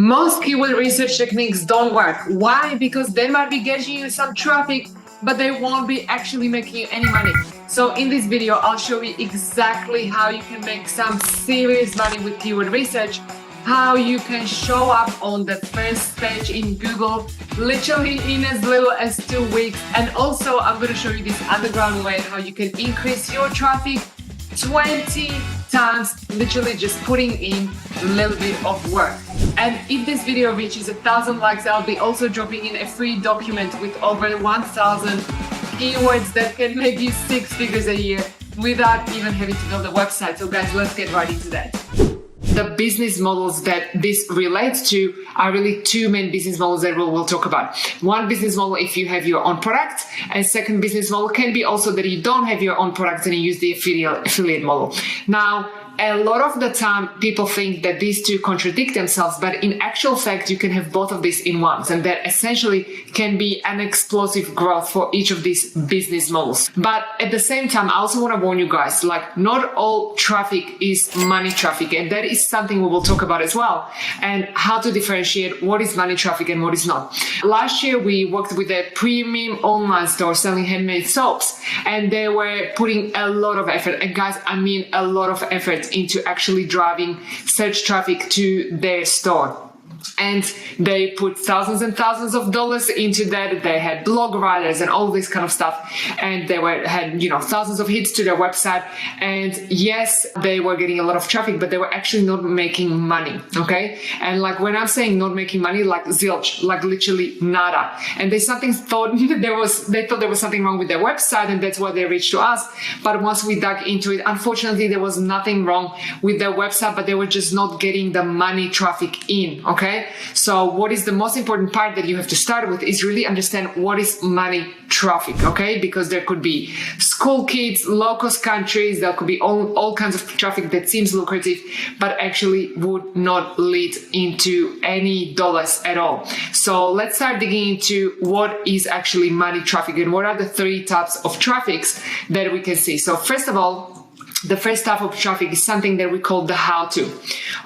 Most keyword research techniques don't work. Why? Because they might be getting you some traffic, but they won't be actually making you any money. So in this video, I'll show you exactly how you can make some serious money with keyword research, how you can show up on the first page in Google literally in as little as 2 weeks. And also I'm going to show you this underground way how you can increase your traffic 20 times, literally just putting in a little bit of work. And if this video reaches 1,000 likes, I'll be also dropping in a free document with over 1,000 keywords that can make you 6 figures a year without even having to build a website. So guys, let's get right into that. The business models that this relates to are really two main business models that we'll talk about. One business model if you have your own product, and second business model can be also that you don't have your own product and you use the affiliate model. Now, a lot of the time people think that these two contradict themselves, but in actual fact, you can have both of these in one, and that essentially can be an explosive growth for each of these business models. But at the same time, I also want to warn you guys, like not all traffic is money traffic, and that is something we will talk about as well, and how to differentiate what is money traffic and what is not. Last year, we worked with a premium online store selling handmade soaps, and they were putting a lot of effort, and guys, I mean a lot of effort into actually driving search traffic to their store. And they put thousands and thousands of dollars into that. They had blog writers and all this kind of stuff. And they had thousands of hits to their website. And yes, they were getting a lot of traffic, but they were actually not making money. Okay. And like when I'm saying not making money, like zilch, like literally nada. And they thought there was something wrong with their website, and that's why they reached to us. But once we dug into it, unfortunately, there was nothing wrong with their website, but they were just not getting the money traffic in. Okay. So what is the most important part that you have to start with is really understand what is money traffic, okay? Because there could be school kids, low-cost countries, there could be all kinds of traffic that seems lucrative, but actually would not lead into any dollars at all. So let's start digging into what is actually money traffic and what are the 3 types of traffics that we can see. So first of all, the first type of traffic is something that we call the how-to.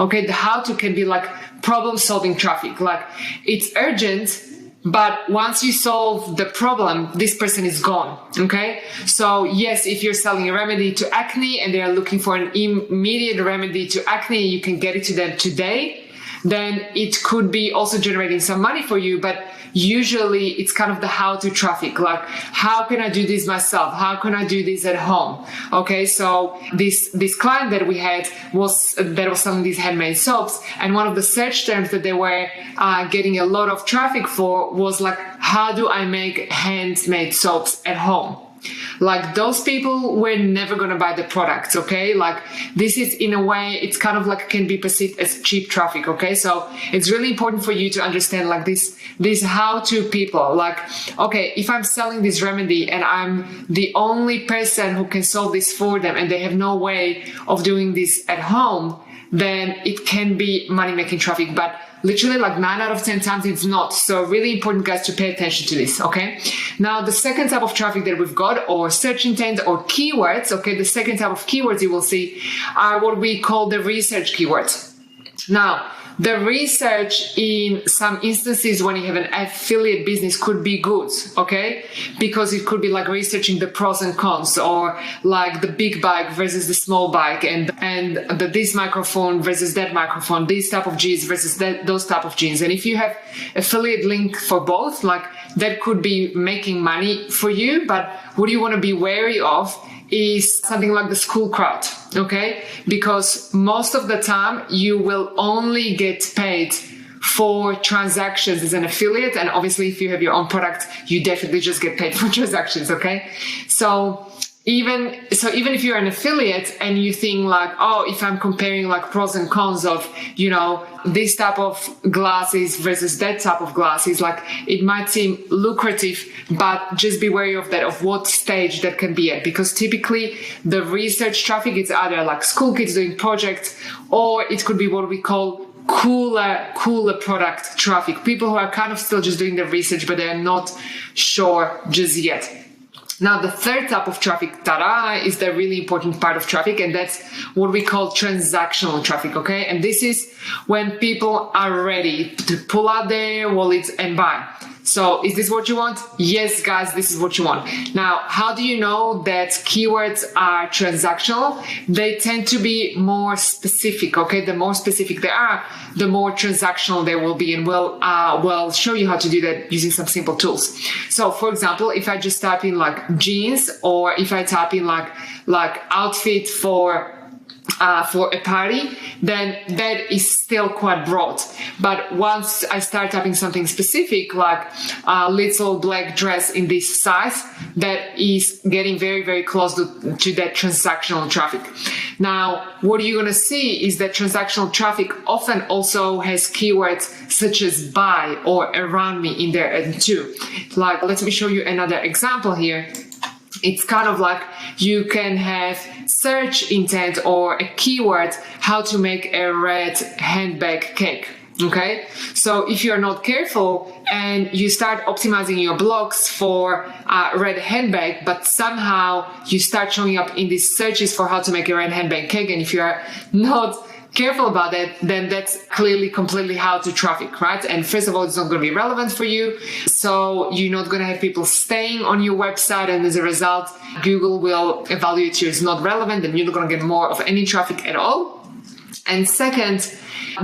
Okay, the how-to can be like problem-solving traffic. Like it's urgent, but once you solve the problem, this person is gone. Okay, so yes, if you're selling a remedy to acne and they are looking for an immediate remedy to acne, you can get it to them today. Then it could be also generating some money for you, but usually it's kind of the how-to traffic, like how can I do this myself? How can I do this at home? Okay, so this client that we had was selling these handmade soaps, and one of the search terms that they were getting a lot of traffic for was like, how do I make handmade soaps at home? Like those people were never going to buy the product. Okay. Like this is in a way, it's kind of like can be perceived as cheap traffic. Okay. So it's really important for you to understand like this how-to people, like, okay, if I'm selling this remedy and I'm the only person who can solve this for them and they have no way of doing this at home, then it can be money-making traffic. But literally like 9 out of 10 times it's not. So really important, guys, to pay attention to this. Okay. Now the second type of traffic that we've got, or search intent or keywords. Okay. The second type of keywords you will see are what we call the research keywords. Now, the research in some instances when you have an affiliate business could be good, okay? Because it could be like researching the pros and cons, or like the big bike versus the small bike, and this microphone versus that microphone, this type of jeans versus those type of jeans. And if you have affiliate link for both, like that could be making money for you. But what you want to be wary of is something like the school crowd, okay? Because most of the time you will only get paid for transactions as an affiliate. And obviously if you have your own product, you definitely just get paid for transactions, okay? So even if you're an affiliate and you think like, oh, if I'm comparing like pros and cons of, this type of glasses versus that type of glasses, like it might seem lucrative, but just be wary of that, of what stage that can be at, because typically the research traffic is either like school kids doing projects, or it could be what we call cooler product traffic. People who are kind of still just doing the research, but they're not sure just yet. Now, the third type of traffic, is the really important part of traffic, and that's what we call transactional traffic, okay? And this is when people are ready to pull out their wallets and buy. So is this what you want? Yes, guys, this is what you want. Now, how do you know that keywords are transactional? They tend to be more specific, okay? The more specific they are, the more transactional they will be. And we'll show you how to do that using some simple tools. So for example, if I just type in like jeans, or if I type in like outfit for a party, then that is still quite broad. But once I start typing something specific, like a little black dress in this size, that is getting very, very close to that transactional traffic. Now, what you're going to see is that transactional traffic often also has keywords such as buy or around me in there too. Like, let me show you another example here. It's kind of like you can have search intent or a keyword, how to make a red handbag cake. Okay. So if you're not careful and you start optimizing your blogs for a red handbag, but somehow you start showing up in these searches for how to make a red handbag cake. And if you are not careful about that, then that's clearly completely how to traffic, right? And first of all, it's not going to be relevant for you. So you're not going to have people staying on your website. And as a result, Google will evaluate you as not relevant, and you're not going to get more of any traffic at all. And second,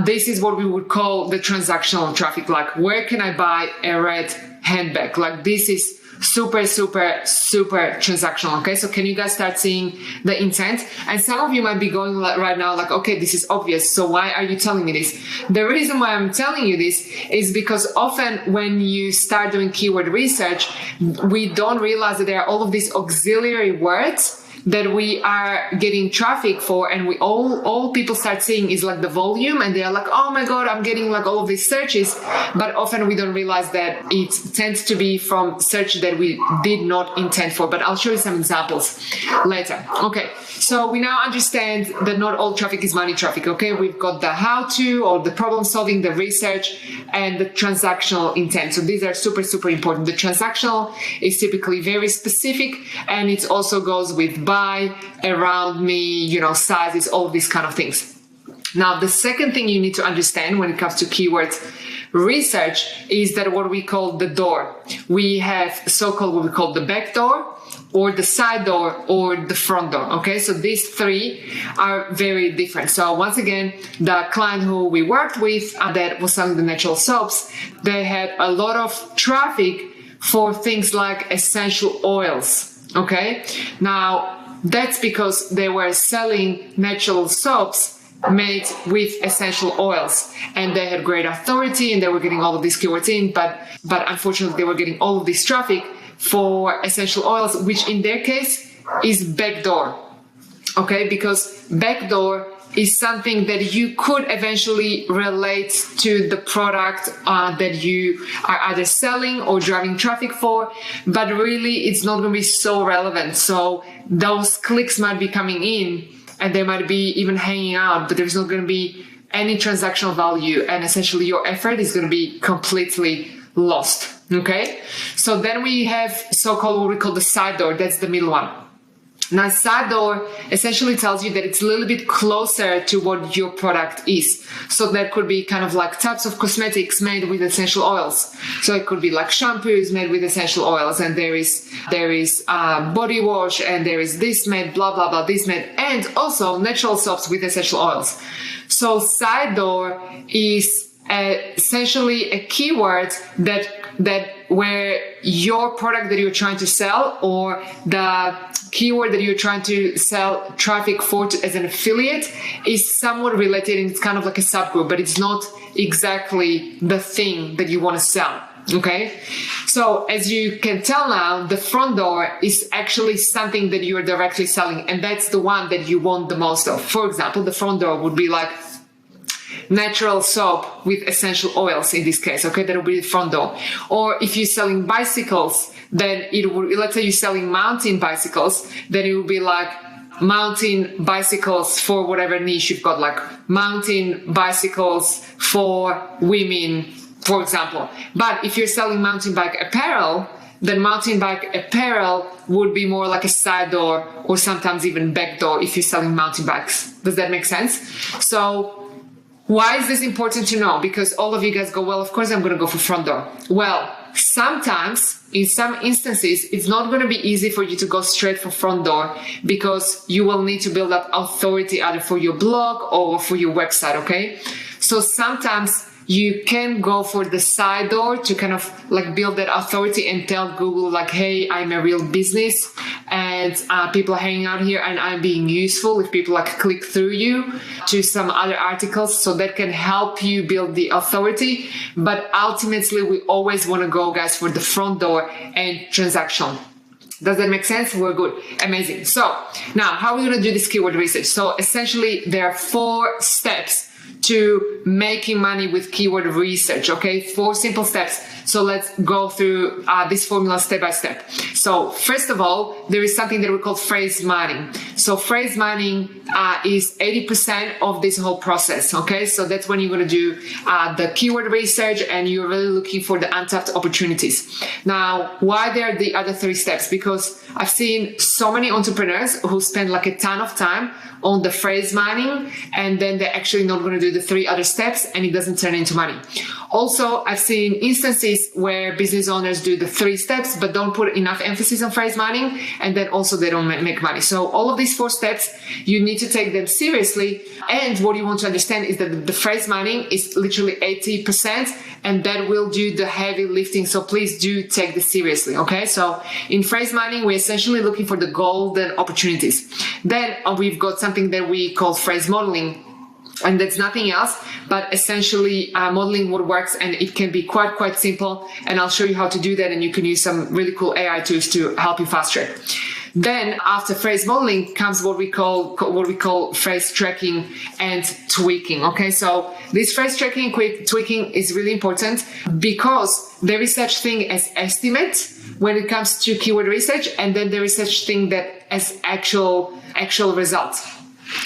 this is what we would call the transactional traffic. Like, where can I buy a red handbag? Like, this is super, super, super transactional. Okay. So can you guys start seeing the intent? And some of you might be going right now like, okay, this is obvious. So why are you telling me this? The reason why I'm telling you this is because often when you start doing keyword research, we don't realize that there are all of these auxiliary words that we are getting traffic for, and we all people start seeing is like the volume, and they're like, oh my god, I'm getting like all of these searches. But often we don't realize that it tends to be from search that we did not intend for. But I'll show you some examples later. Okay, so we now understand that not all traffic is money traffic. Okay, we've got the how to, or the problem solving, the research, and the transactional intent. So these are super, super important. The transactional is typically very specific, and it also goes with buy, around me, sizes, all these kind of things. Now, the second thing you need to understand when it comes to keyword research is that what we call the door. We have so-called what we call the back door, or the side door, or the front door. Okay, so these three are very different. So once again, the client who we worked with that was selling the natural soaps, they had a lot of traffic for things like essential oils. Okay, now that's because they were selling natural soaps made with essential oils, and they had great authority, and they were getting all of these keywords in, but unfortunately they were getting all of this traffic for essential oils, which in their case is backdoor. Okay, because backdoor is something that you could eventually relate to the product that you are either selling or driving traffic for, but really it's not going to be so relevant. So those clicks might be coming in and they might be even hanging out, but there's not going to be any transactional value, and essentially your effort is going to be completely lost. Okay, so then we have so-called what we call the side door. That's the middle one. Now, side door essentially tells you that it's a little bit closer to what your product is. So that could be kind of like types of cosmetics made with essential oils. So it could be like shampoos made with essential oils, and there is body wash, and there is this made, blah, blah, blah, this made, and also natural soaps with essential oils. So side door is essentially a keyword that where your product that you're trying to sell, or the keyword that you're trying to sell traffic for as an affiliate, is somewhat related, and it's kind of like a subgroup, but it's not exactly the thing that you want to sell. Okay, so as you can tell now, the front door is actually something that you're directly selling, and that's the one that you want the most of. For example, the front door would be like natural soap with essential oils in this case. Okay, that would be the front door. Or if you're selling bicycles, then it would, let's say you're selling mountain bicycles, then it would be like mountain bicycles for whatever niche you've got, like mountain bicycles for women, for example. But if you're selling mountain bike apparel, then mountain bike apparel would be more like a side door, or sometimes even back door if you're selling mountain bikes. Does that make sense? So Why is this important to know? Because all of you guys go, well, of course I'm going to go for front door. Well, sometimes, in some instances, it's not going to be easy for you to go straight for front door because you will need to build up authority either for your blog or for your website, okay? So sometimes you can go for the side door to kind of like build that authority and tell Google like, hey, I'm a real business and people are hanging out here and I'm being useful if people like click through you to some other articles. So that can help you build the authority. But ultimately, we always want to go, guys, for the front door and transaction. Does that make sense? We're good. Amazing. So now how are we going to do this keyword research? So essentially, there are 4 steps to making money with keyword research, okay? 4 simple steps. So let's go through this formula step by step. So first of all, there is something that we call phrase mining. So phrase mining is 80% of this whole process, okay? So that's when you're going to do the keyword research and you're really looking for the untapped opportunities. Now, why there are the other 3 steps? Because I've seen so many entrepreneurs who spend like a ton of time on the phrase mining and then they're actually not going to do the 3 other steps and it doesn't turn into money. Also, I've seen instances where business owners do the 3 steps but don't put enough emphasis on phrase mining and then also they don't make money. So all of these 4 steps, you need to take them seriously. And what you want to understand is that the phrase mining is literally 80% and that will do the heavy lifting. So please do take this seriously, okay? So in phrase mining, we're essentially looking for the golden opportunities. Then we've got something that we call phrase modeling. And that's nothing else, but essentially modeling what works, and it can be quite simple. And I'll show you how to do that, and you can use some really cool AI tools to help you fast track. Then after phrase modeling comes what we call phrase tracking and tweaking. Okay, so this phrase tracking and tweaking is really important because there is such thing as estimate when it comes to keyword research, and then there is such thing that as actual results.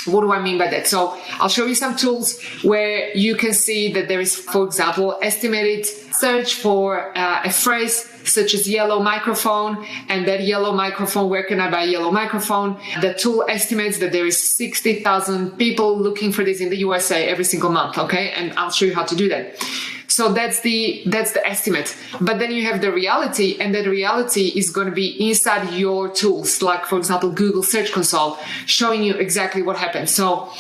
What do I mean by that? So I'll show you some tools where you can see that there is, for example, estimated search for a phrase such as yellow microphone, and that yellow microphone, where can I buy a yellow microphone? The tool estimates that there is 60,000 people looking for this in the USA every single month, okay? And I'll show you how to do that. So that's the estimate. But then you have the reality, and that reality is going to be inside your tools, like for example, Google Search Console, showing you exactly what happened. So,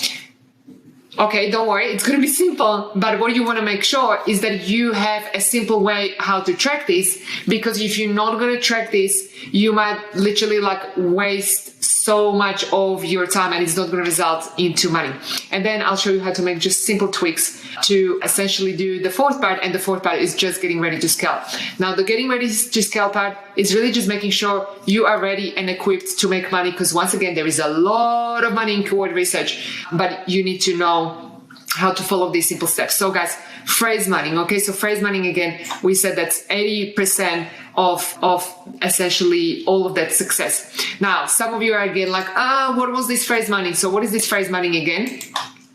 okay, don't worry, it's going to be simple, but what you want to make sure is that you have a simple way how to track this, because if you're not going to track this, you might literally like waste so much of your time and it's not going to result into money. And then I'll show you how to make just simple tweaks to essentially do the 4th part, and the 4th part is just getting ready to scale. Now, the getting ready to scale part is really just making sure you are ready and equipped to make money, because once again, there is a lot of money in keyword research, but you need to know how to follow these simple steps. So guys, phrase mining, okay? So phrase mining, again, we said that's 80% of essentially all of that success. Now, some of you are again like, what was this phrase mining? So what is this phrase mining again?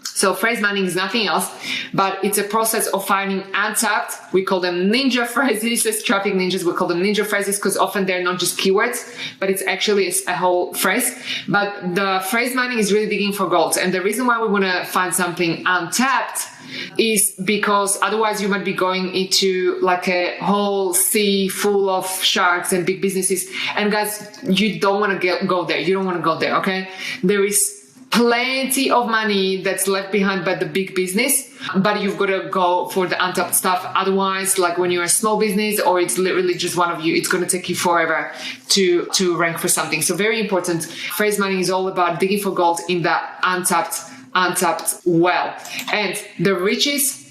So phrase mining is nothing else, but it's a process of finding untapped, we call them ninja phrases, as traffic ninjas, we call them ninja phrases because often they're not just keywords, but it's actually a whole phrase. But the phrase mining is really digging for gold. And the reason why we want to find something untapped is because otherwise you might be going into like a whole sea full of sharks and big businesses. And guys, you don't want to go there. You don't want to go there, okay? There is plenty of money that's left behind by the big business, but you've got to go for the untapped stuff. Otherwise, like when you're a small business or it's literally just one of you, it's going to take you forever to rank for something. So very important. Phrase mining is all about digging for gold in that untapped well. And the riches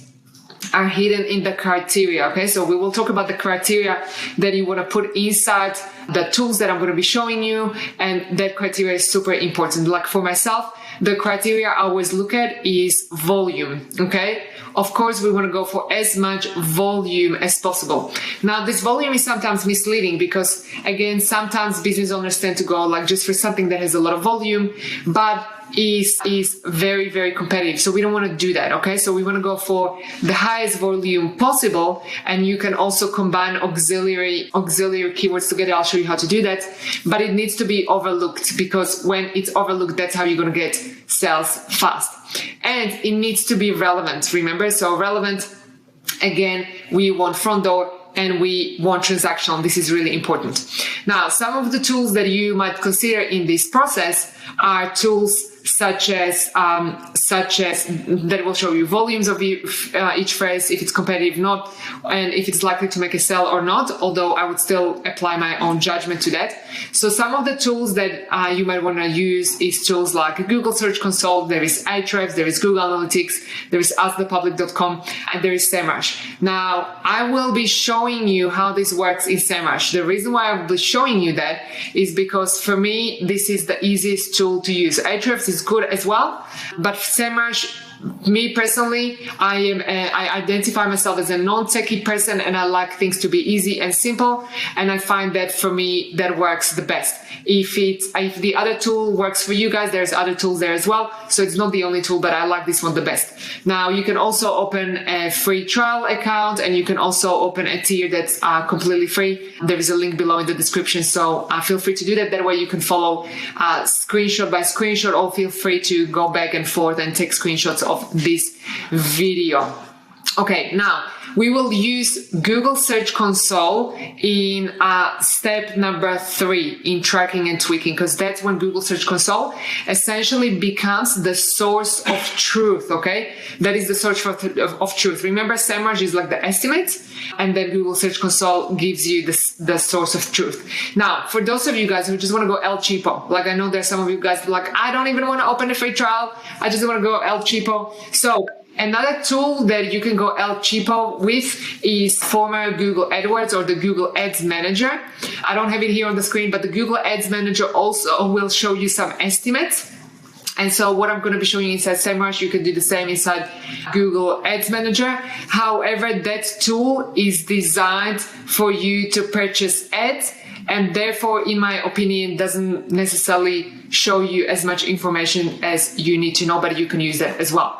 are hidden in the criteria, okay? So we will talk about the criteria that you want to put inside the tools that I'm going to be showing you, and that criteria is super important. Like for myself, the criteria I always look at is volume, okay? Of course, we want to go for as much volume as possible. Now, this volume is sometimes misleading because, again, sometimes business owners tend to go like just for something that has a lot of volume, but is very, very competitive. So we don't want to do that, okay? So we want to go for the highest volume possible, and you can also combine auxiliary keywords together. I'll show you how to do that, but it needs to be overlooked, because when it's overlooked, that's how you're going to get sells fast. And it needs to be relevant, remember? So relevant, again, we want front door and we want transactional. This is really important. Now, some of the tools that you might consider in this process are tools such as that will show you volumes of each phrase, if it's competitive, not, and if it's likely to make a sell or not, although I would still apply my own judgment to that. So some of the tools that you might want to use is tools like Google Search Console, there is Ahrefs, there is Google Analytics, there is askthepublic.com, and there is Semrush. Now, I will be showing you how this works in Semrush. The reason why I will be showing you that is because for me, this is the easiest tool to use. Ahrefs is good as well, but Semrush, me personally, I identify myself as a non-techie person, and I like things to be easy and simple, and I find that for me that works the best. If the other tool works for you guys, there's other tools there as well, so it's not the only tool, but I like this one the best. Now, you can also open a free trial account, and you can also open a tier that's completely free. There is a link below in the description, so feel free to do that. That way you can follow screenshot by screenshot, or feel free to go back and forth and take screenshots of this video. Okay, now we will use Google Search Console in step number 3 in tracking and tweaking, because that's when Google Search Console essentially becomes the source of truth, okay? That is the source of truth. Remember, Semrush is like the estimates, and then Google Search Console gives you the source of truth. Now, for those of you guys who just want to go El Cheapo, like I know there's some of you guys like, I don't even want to open a free trial, I just want to go El Cheapo. So another tool that you can go El Cheapo with is former Google AdWords or the Google Ads Manager. I don't have it here on the screen, but the Google Ads Manager also will show you some estimates. And so what I'm going to be showing you inside Semrush, you can do the same inside Google Ads Manager. However, that tool is designed for you to purchase ads, and therefore, in my opinion, doesn't necessarily show you as much information as you need to know, but you can use that as well.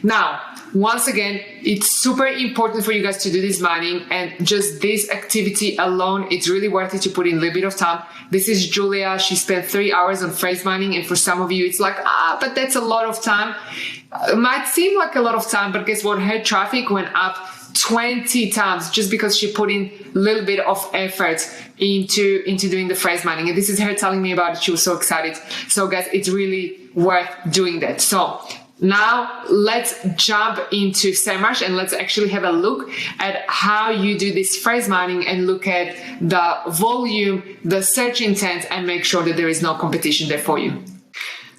Now, once again, it's super important for you guys to do this mining, and just this activity alone, it's really worth it to put in a little bit of time. This is Julia. She spent 3 hours on phrase mining, and for some of you, it's like, but that's a lot of time. It might seem like a lot of time, but guess what? Her traffic went up 20 times just because she put in a little bit of effort into doing the phrase mining. And this is her telling me about it. She was so excited. So guys, it's really worth doing that. So now let's jump into Semrush and let's actually have a look at how you do this phrase mining and look at the volume, the search intent, and make sure that there is no competition there for you.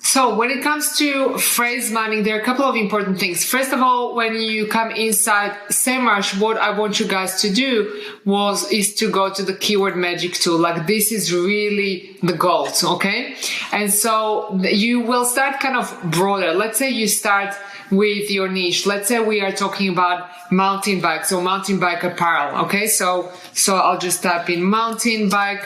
So when it comes to phrase mining, there are a couple of important things. First of all, when you come inside Semrush, what I want you guys to do is to go to the keyword magic tool. Like, this is really the goal, okay? And so you will start kind of broader. Let's say you start with your niche. Let's say we are talking about mountain bike, so mountain bike apparel, okay? So I'll just type in mountain bike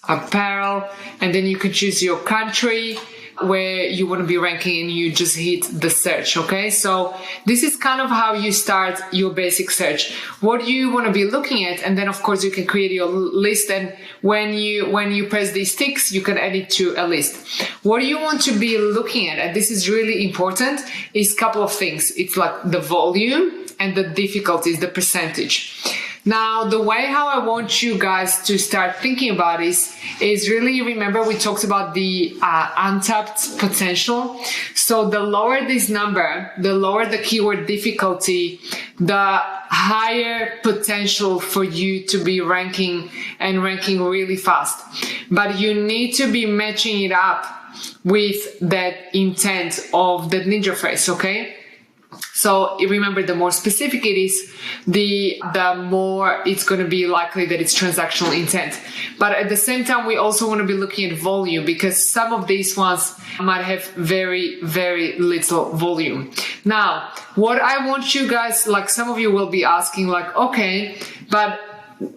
apparel, and then you can choose your country where you want to be ranking, and you just hit the search. Okay, so this is kind of how you start your basic search, what you want to be looking at, and then of course you can create your list, and when you press these ticks, you can add it to a list. What you want to be looking at, and this is really important, is a couple of things. It's like the volume and the difficulties, the percentage. Now, the way how I want you guys to start thinking about this is really, remember we talked about the untapped potential. So the lower this number, the lower the keyword difficulty, the higher potential for you to be ranking and ranking really fast. But you need to be matching it up with that intent of the ninja phrase, okay? So remember, the more specific it is, the more it's going to be likely that it's transactional intent. But at the same time, we also want to be looking at volume, because some of these ones might have very, very little volume. Now, what I want you guys, like some of you will be asking like, okay, but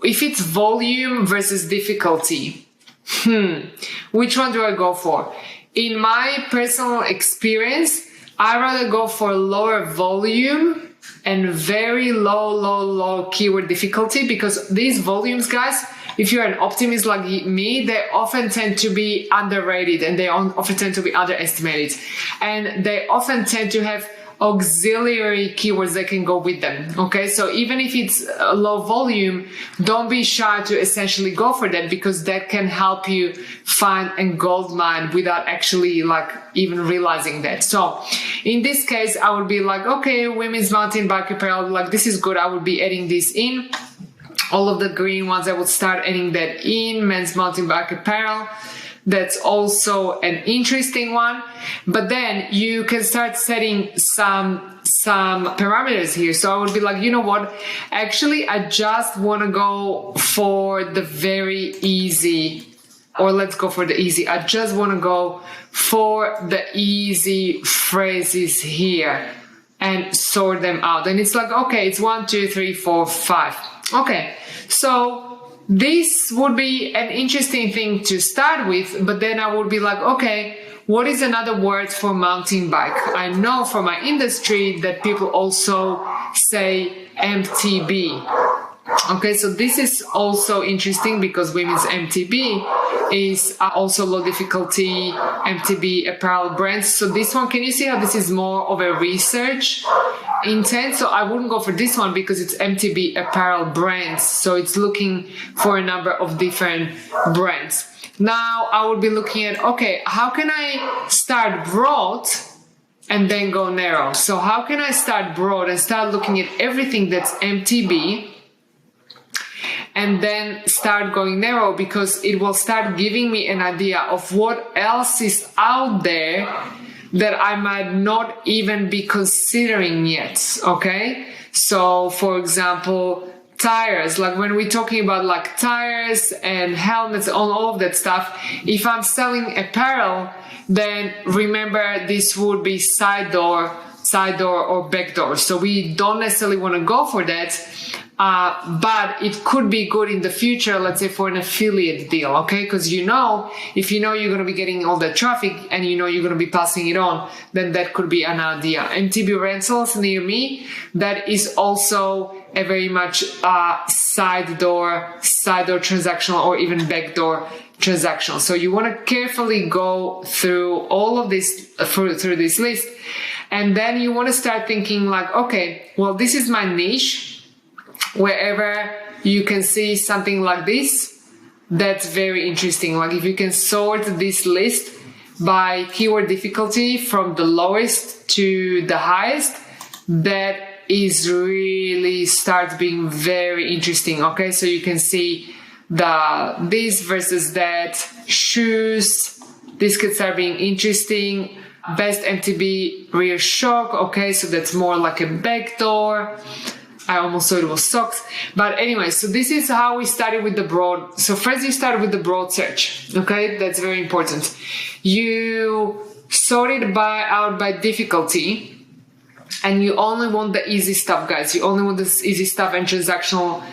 if it's volume versus difficulty, which one do I go for? In my personal experience, I rather go for lower volume and very low keyword difficulty, because these volumes, guys, if you're an optimist like me, they often tend to be underrated and they often tend to be underestimated. And they often tend to have auxiliary keywords that can go with them. Okay, so even if it's a low volume, don't be shy to essentially go for that, because that can help you find a gold mine without actually like even realizing that. So in this case, I would be like, okay, women's mountain bike apparel, like this is good. I would be adding this in. All of the green ones, I would start adding that in. Men's mountain bike apparel. That's also an interesting one. But then you can start setting some parameters here. So I would be like, you know what? Actually, I just want to go for the very easy, or let's go for the easy. I just want to go for the easy phrases here and sort them out. And it's like, okay, it's 1, 2, 3, 4, 5. Okay. So this would be an interesting thing to start with, but then I would be like, okay, what is another word for mountain bike? I know from my industry that people also say MTB. Okay, so this is also interesting because women's MTB is also low difficulty MTB apparel brands. So this one, can you see how this is more of a research intent? So I wouldn't go for this one because it's MTB apparel brands. So it's looking for a number of different brands. Now I would be looking at, okay, how can I start broad and then go narrow? So how can I start broad and start looking at everything that's MTB and then start going narrow, because it will start giving me an idea of what else is out there that I might not even be considering yet. Okay. So for example, tires, like when we're talking about like tires and helmets, all of that stuff, if I'm selling apparel, then remember this would be side door or back door. So we don't necessarily want to go for that. But it could be good in the future, let's say for an affiliate deal, okay? Because if you're going to be getting all that traffic and you're going to be passing it on, then that could be an idea. MTB rentals near me, that is also a very much side door transactional or even backdoor transactional. So you want to carefully go through all of this, through this list. And then you want to start thinking like, okay, well, this is my niche. Wherever you can see something like this, that's very interesting. Like if you can sort this list by keyword difficulty from the lowest to the highest, that is really starts being very interesting. Okay, so you can see this versus that, shoes, this could start being interesting. Best MTB rear shock. Okay, so that's more like a backdoor. I almost thought it was socks. But anyway, so this is how we started with the broad. So first you start with the broad search. Okay, that's very important. You sort it out by difficulty, and you only want the easy stuff, guys. You only want the easy stuff and transactional,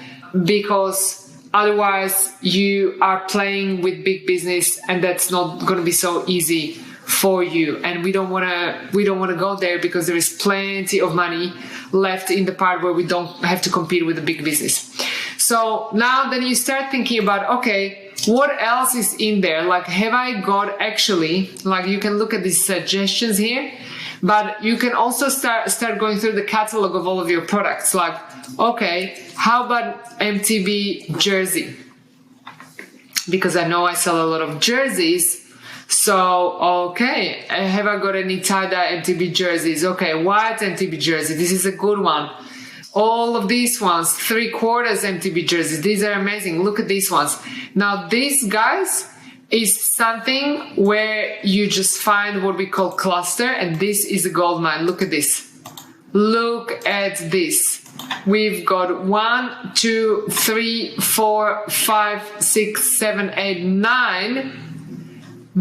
because otherwise you are playing with big business and that's not going to be so easy for you. And we don't want to go there, because there is plenty of money left in the part where we don't have to compete with the big business. So now then you start thinking about, okay, what else is in there? Like, have I got actually, like you can look at these suggestions here, but you can also start going through the catalog of all of your products. Like, okay, how about MTB jersey? Because I know I sell a lot of jerseys. So, okay, have I got any tie-dye MTB jerseys? Okay, white MTB jersey, this is a good one. All of these ones, 3/4 MTB jerseys, these are amazing. Look at these ones. Now, these guys is something where you just find what we call cluster, and this is a gold mine. Look at this. Look at this. We've got 1, 2, 3, 4, 5, 6, 7, 8, 9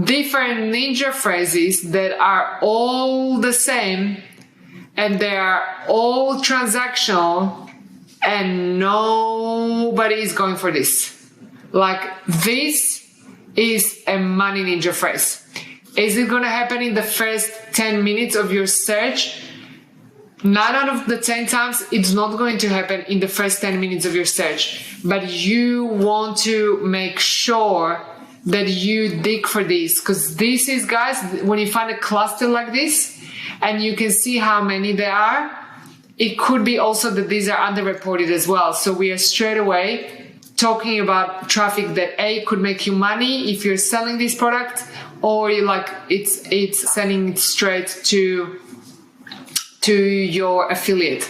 different ninja phrases that are all the same, and they are all transactional, and nobody is going for this. Like, this is a money ninja phrase. Is it going to happen in the first 10 minutes of your search? 9 out of the 10 times, it's not going to happen in the first 10 minutes of your search, but you want to make sure that you dig for this, because this is, guys, when you find a cluster like this and you can see how many there are, it could be also that these are underreported as well. So we are straight away talking about traffic that could make you money if you're selling this product, or you like it's sending it straight to your affiliate.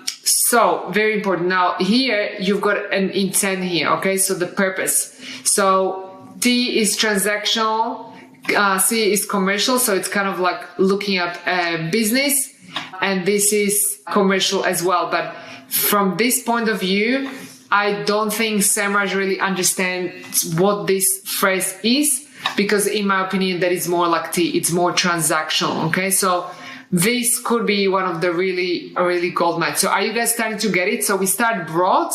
So very important. Now here you've got an intent here. Okay, so the purpose. So T is transactional, C is commercial. So it's kind of like looking at a business, and this is commercial as well. But from this point of view, I don't think Semrush really understands what this phrase is, because in my opinion, that is more like T. It's more transactional. Okay, so this could be one of the really gold mines. So are you guys starting to get it? So we start broad,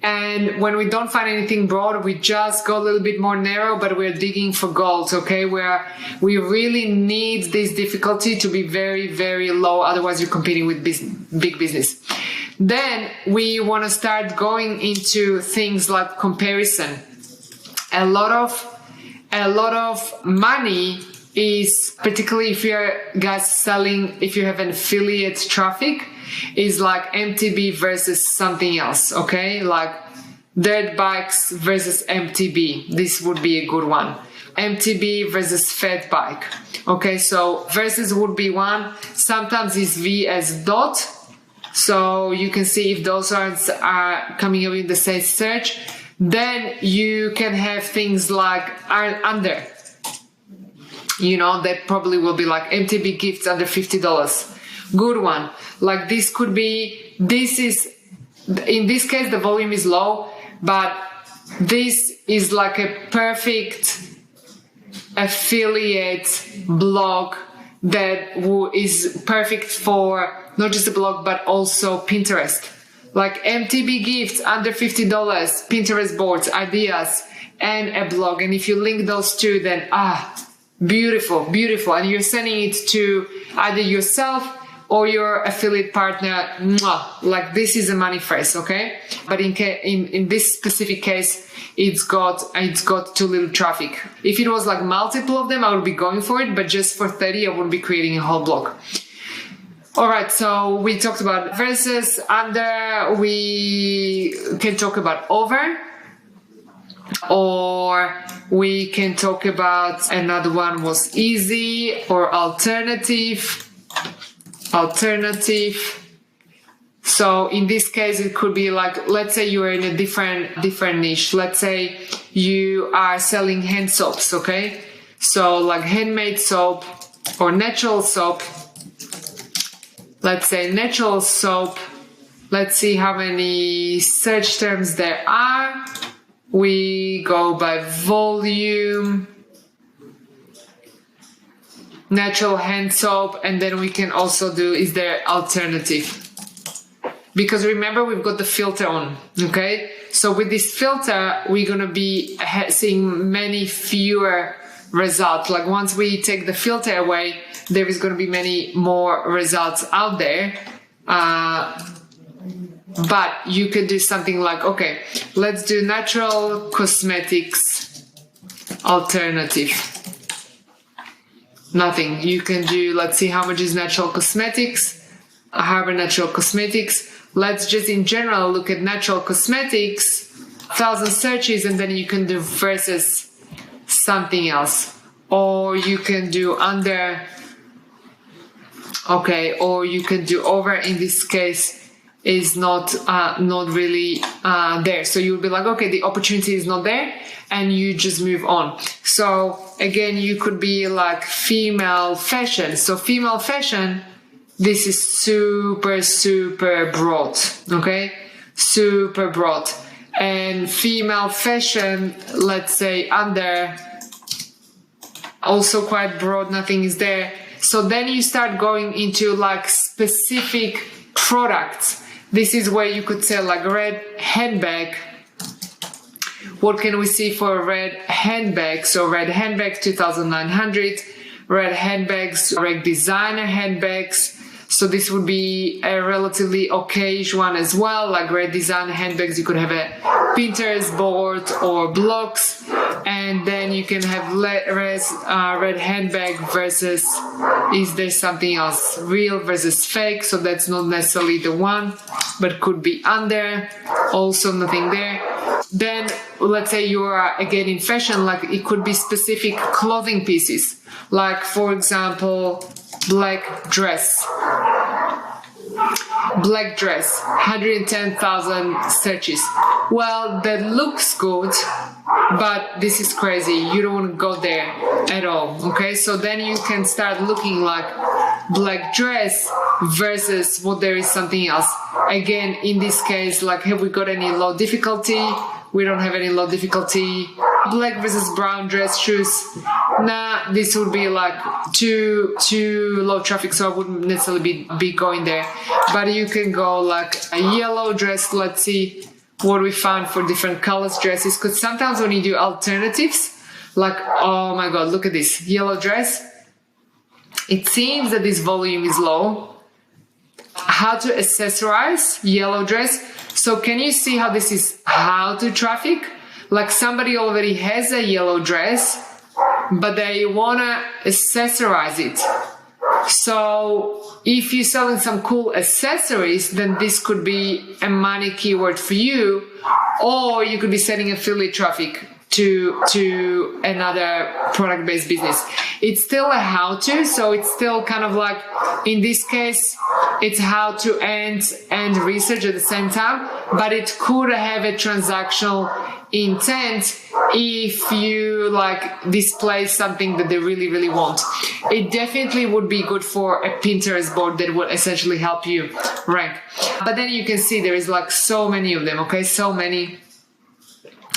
and when we don't find anything broad, we just go a little bit more narrow, but we're digging for gold, okay? Where we really need this difficulty to be very, very low. Otherwise, you're competing with big business. Then we want to start going into things like comparison. A lot of money is, particularly if you're guys selling, if you have an affiliate traffic, is like MTB versus something else, okay? Like dirt bikes versus MTB. This would be a good one. MTB versus fat bike. Okay, so versus would be one. Sometimes it's V as dot. So you can see if those words are coming up in the same search. Then you can have things like under. You know, that probably will be like MTB gifts under $50. Good one. Like this could be, this is, in this case, the volume is low, but this is like a perfect affiliate blog that is perfect for not just a blog, but also Pinterest. Like MTB gifts under $50, Pinterest boards, ideas, and a blog. And if you link those two, then beautiful. And you're sending it to either yourself or your affiliate partner. Like this is a money phrase, okay? But in this specific case, it's got too little traffic. If it was like multiple of them, I would be going for it, but just for 30, I wouldn't be creating a whole blog. All right, so we talked about versus, under. We can talk about over, or we can talk about, another one was easy or alternative. So in this case, it could be like, let's say you are in a different niche. Let's say you are selling hand soaps, okay? So like handmade soap or natural soap. Let's say natural soap. Let's see how many search terms there are. We go by volume. Natural hand soap, and then we can also do, is there alternative? Because remember, we've got the filter on, okay? So with this filter, we're going to be seeing many fewer results. Like once we take the filter away, there is going to be many more results out there. But you could do something like, okay, let's do natural cosmetics alternative. Nothing. You can do, let's see how much is natural cosmetics. Harbor natural cosmetics. Let's just in general look at natural cosmetics, 1,000 searches, and then you can do versus something else. Or you can do under, okay, or you can do over. In this case is not really there. So you'll be like, okay, the opportunity is not there, and you just move on. So again, you could be like female fashion. So female fashion, this is super broad, okay? Super broad. And female fashion, let's say under, also quite broad, nothing is there. So then you start going into like specific products. This is where you could say like red handbag. What can we see for a red handbag? So red handbag, 2,900. Red handbags, red designer handbags. So this would be a relatively okayish one as well, like red design handbags. You could have a Pinterest board or blocks, and then you can have red handbag versus, is there something else, real versus fake. So that's not necessarily the one, but could be under, also nothing there. Then let's say you are again in fashion, like it could be specific clothing pieces, like for example, black dress, 110,000 searches. Well, that looks good, but this is crazy. You don't want to go there at all. Okay, so then you can start looking like black dress versus what there is something else. Again, in this case, like, have we got any low difficulty? We don't have any low difficulty. Black versus brown dress shoes. Nah, this would be like too low traffic, so I wouldn't necessarily be going there. But you can go like a yellow dress. Let's see what we found for different colors dresses. Because sometimes when you do alternatives, like, oh my God, look at this yellow dress. It seems that this volume is low. How to accessorize yellow dress. So can you see how this is how to traffic? Like somebody already has a yellow dress, but they want to accessorize it. So if you're selling some cool accessories, then this could be a money keyword for you, or you could be sending affiliate traffic to another product-based business. It's still a how-to, so it's still kind of like, in this case, it's how to and research at the same time, but it could have a transactional intent if you like display something that they really, really want. It definitely would be good for a Pinterest board that would essentially help you rank. But then you can see there is like so many of them, okay? So many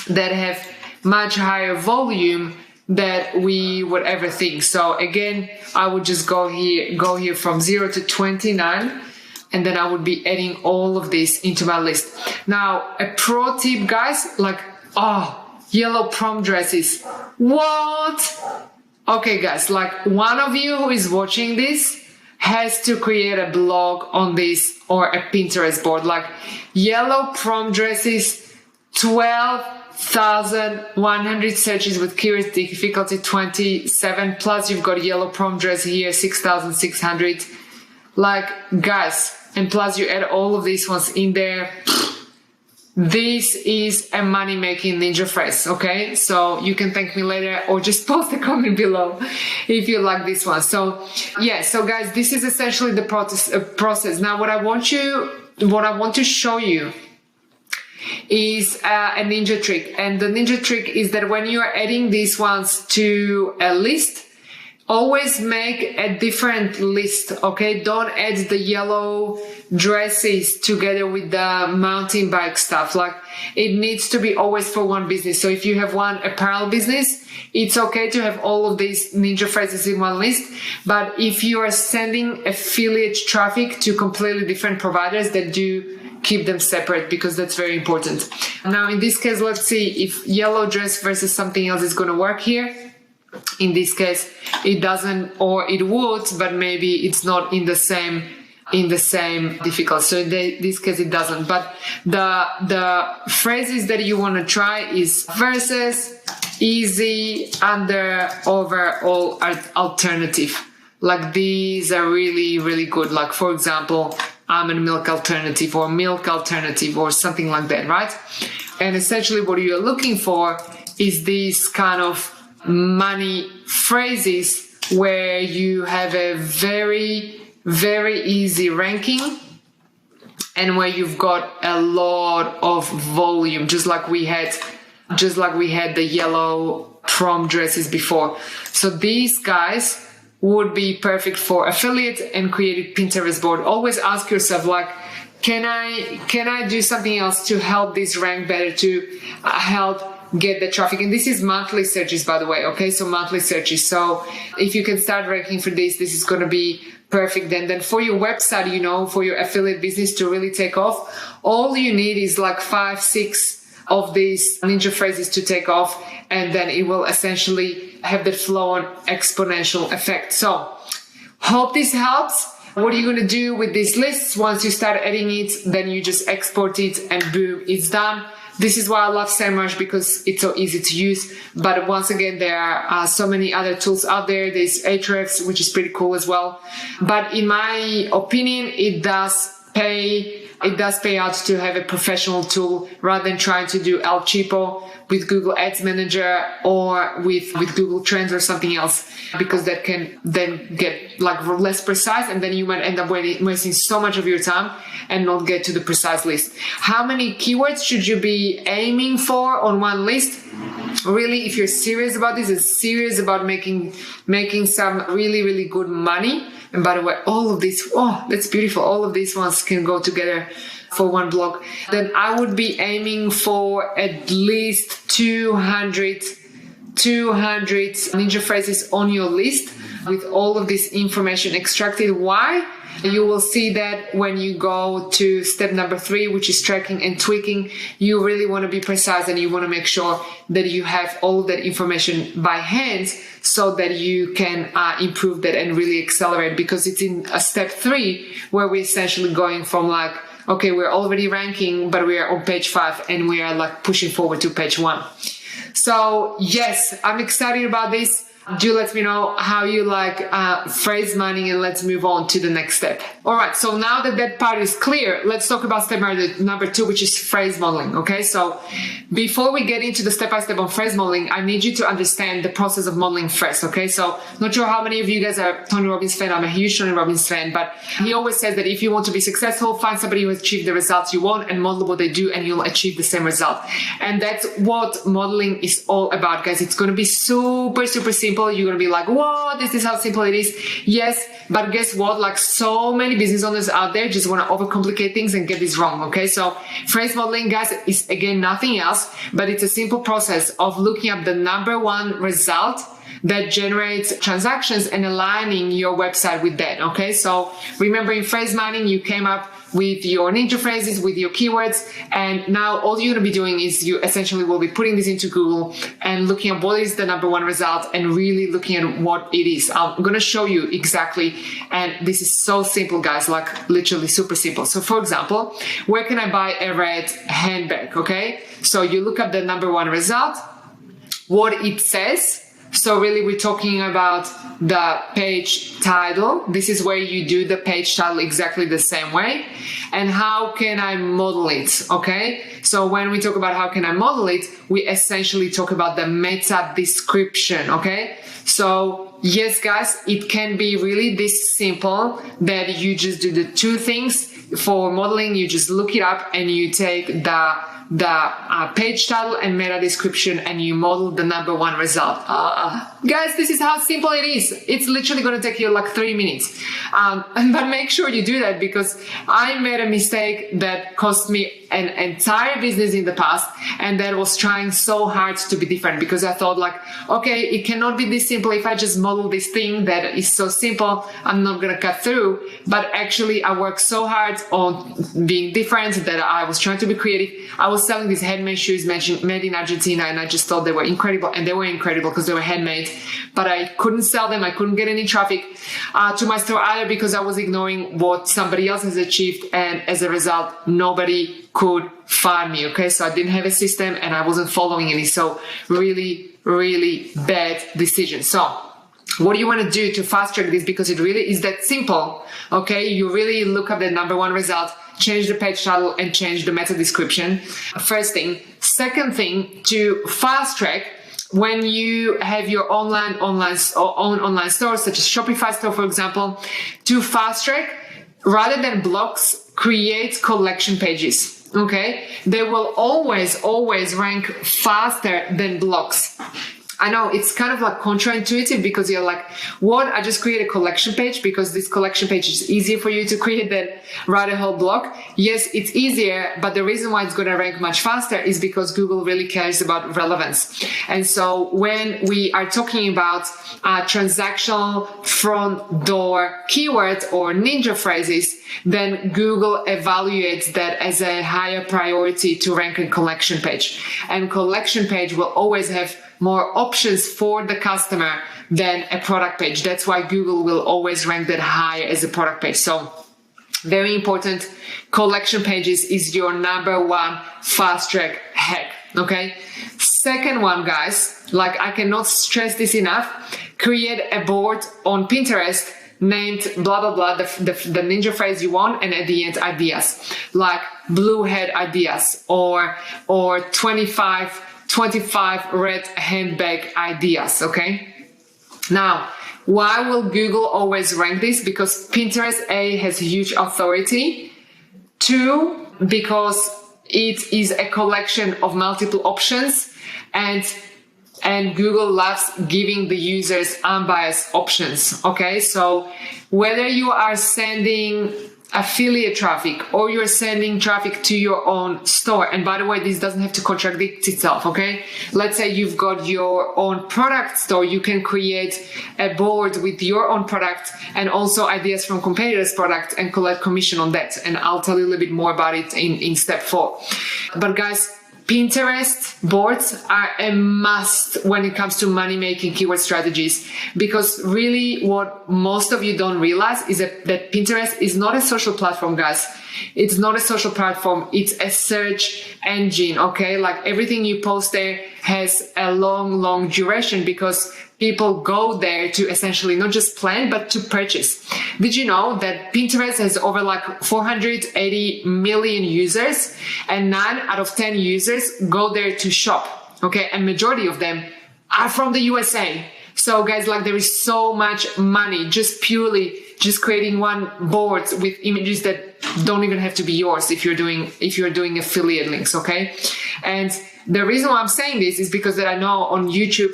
that have much higher volume that we would ever think. So again, I would just go here from 0 to 29, and then I would be adding all of this into my list. Now, a pro tip, guys, like, yellow prom dresses. What? Okay, guys, like one of you who is watching this has to create a blog on this or a Pinterest board. Like yellow prom dresses, 12,100 searches with keyword difficulty 27, plus you've got yellow prom dress here, 6,600. Like, guys, and plus you add all of these ones in there. This is a money-making ninja phrase, okay? So you can thank me later or just post a comment below if you like this one. So yeah, so guys, this is essentially the process. Now, what I want to show you is a ninja trick. And the ninja trick is that when you are adding these ones to a list, always make a different list, okay? Don't add the yellow dresses together with the mountain bike stuff. Like, it needs to be always for one business. So if you have one apparel business, it's okay to have all of these ninja phrases in one list. But if you are sending affiliate traffic to completely different providers, then do keep them separate, because that's very important. Now, in this case, let's see if yellow dress versus something else is going to work here. In this case, it doesn't, or it would, but maybe it's not in the same difficulty. So in this case, it doesn't. But the phrases that you want to try is versus, easy, under, over, all, alternative. Like, these are really, really good. Like, for example, almond milk alternative or milk alternative or something like that, right? And essentially what you're looking for is these kind of money phrases where you have a very, very easy ranking and where you've got a lot of volume, just like we had the yellow prom dresses before. So these guys would be perfect for affiliate and creative Pinterest board. Always ask yourself, like, can I do something else to help this rank better, to help get the traffic? And this is monthly searches, by the way, okay? So monthly searches. So if you can start ranking for this is going to be perfect. Then for your website, for your affiliate business to really take off, all you need is like 5-6 of these ninja phrases to take off, and then it will essentially have that flow on exponential effect. So hope this helps. What are you going to do with these lists? Once you start editing it, then you just export it and boom, it's done. This is why I love Semrush, because it's so easy to use. But once again, there are so many other tools out there. There's Ahrefs, which is pretty cool as well. But in my opinion, it does pay out to have a professional tool rather than trying to do El Cheapo with Google Ads Manager or with Google Trends or something else, because that can then get like less precise, and then you might end up wasting so much of your time and not get to the precise list. How many keywords should you be aiming for on one list? Really, if you're serious about this, is serious about making some really, really good money. And by the way, all of these, oh, that's beautiful. All of these ones can go together for one blog. Then I would be aiming for at least 200 ninja phrases on your list with all of this information extracted. Why? You will see that when you go to step number 3, which is tracking and tweaking, you really want to be precise and you want to make sure that you have all of that information by hand so that you can improve that and really accelerate, because it's in step 3 where we're essentially going from like, okay, we're already ranking, but we are on page 5 and we are like pushing forward to page 1. So yes, I'm excited about this. Do let me know how you like phrase mining, and let's move on to the next step. All right, so now that part is clear, let's talk about step number 2, which is phrase modeling. Okay, so before we get into the step-by-step on phrase modeling, I need you to understand the process of modeling first. Okay, so not sure how many of you guys are Tony Robbins fan. I'm a huge Tony Robbins fan, but he always says that if you want to be successful, find somebody who has achieved the results you want and model what they do, and you'll achieve the same result. And that's what modeling is all about, guys. It's going to be super, super simple. You're going to be like, whoa, this is how simple it is. Yes, but guess what? Like so many business owners out there just want to overcomplicate things and get this wrong. Okay, so phrase modeling, guys, is again nothing else, but it's a simple process of looking up the number one result that generates transactions and aligning your website with that. Okay, so remember, in phrase mining, you came up with your ninja phrases, with your keywords, and now all you're going to be doing is you essentially will be putting this into Google and looking at what is the number one result and really looking at what it is. I'm going to show you exactly, and this is so simple, guys, like literally super simple. So for example, where can I buy a red handbag? Okay, so you look up the number one result, what it says. So really, we're talking about the page title. This is where you do the page title exactly the same way. And how can I model it? Okay. So when we talk about how can I model it, we essentially talk about the meta description. Okay. So yes, guys, it can be really this simple that you just do the 2 things. For modeling, you just look it up and you take the page title and meta description and you model the number one result. Guys, this is how simple it is. It's literally going to take you like 3 minutes. But make sure you do that, because I made a mistake that cost me an entire business in the past, and that was trying so hard to be different, because I thought like, okay, it cannot be this simple. If I just model this thing that is so simple, I'm not going to cut through. But actually, I worked so hard on being different that I was trying to be creative. I was selling these handmade shoes made in Argentina, and I just thought they were incredible, and they were incredible because they were handmade, but I couldn't sell them. I couldn't get any traffic to my store either, because I was ignoring what somebody else has achieved, and as a result, nobody could find me. Okay, so I didn't have a system and I wasn't following any. So really, really bad decision. So what do you want to do to fast track this? Because it really is that simple. Okay, you really look up the number one result, change the page title, and change the meta description. First thing. Second thing, to fast track, when you have your own online store, such as Shopify store, for example, to fast track, rather than blocks, create collection pages. Okay, they will always rank faster than blocks. I know it's kind of like counterintuitive, because you're like, what? I just create a collection page because this collection page is easier for you to create than write a whole blog. Yes, it's easier, but the reason why it's going to rank much faster is because Google really cares about relevance. And so when we are talking about transactional front door keywords or ninja phrases, then Google evaluates that as a higher priority to rank a collection page. And collection page will always have more options for the customer than a product page. That's why Google will always rank that higher as a product page. So very important, collection pages is your number one fast track hack. Okay. Second one, guys, like I cannot stress this enough, create a board on Pinterest named blah, blah, blah, the ninja phrase you want, and at the end, ideas like blue head ideas or 25 red handbag ideas. Okay. Now, why will Google always rank this? Because Pinterest, A, has huge authority. 2, because it is a collection of multiple options, and Google loves giving the users unbiased options. Okay, so whether you are sending affiliate traffic or you're sending traffic to your own store, and by the way, this doesn't have to contradict itself. Okay, let's say you've got your own product store, you can create a board with your own product and also ideas from competitors' product and collect commission on that, and I'll tell you a little bit more about it in step 4. But guys, Pinterest boards are a must when it comes to money-making keyword strategies, because really what most of you don't realize is that Pinterest is not a social platform, guys. It's not a social platform. It's a search engine, okay? Like everything you post there has a long duration, because people go there to essentially not just plan, but to purchase. Did you know that Pinterest has over like 480 million users, and 9 out of 10 users go there to shop, okay? And majority of them are from the USA. So guys, like there is so much money just creating one board with images that don't even have to be yours if you're doing affiliate links, okay? And the reason why I'm saying this is because that I know on YouTube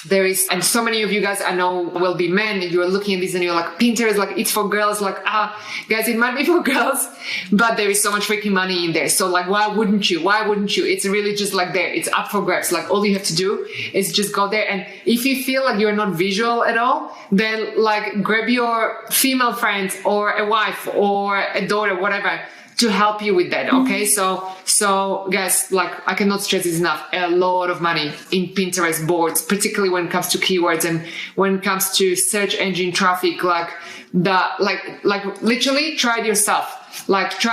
there is, and so many of you guys I know will be men, and you're looking at this and you're like, Pinterest, like it's for girls. Like, guys, it might be for girls, but there is so much freaking money in there. So like, why wouldn't you? It's really just like there. It's up for grabs. Like all you have to do is just go there. And if you feel like you're not visual at all, then like grab your female friend or a wife or a daughter, whatever, to help you with that. Okay. So guys, like I cannot stress this enough. A lot of money in Pinterest boards, particularly when it comes to keywords and when it comes to search engine traffic, like literally try it yourself. Like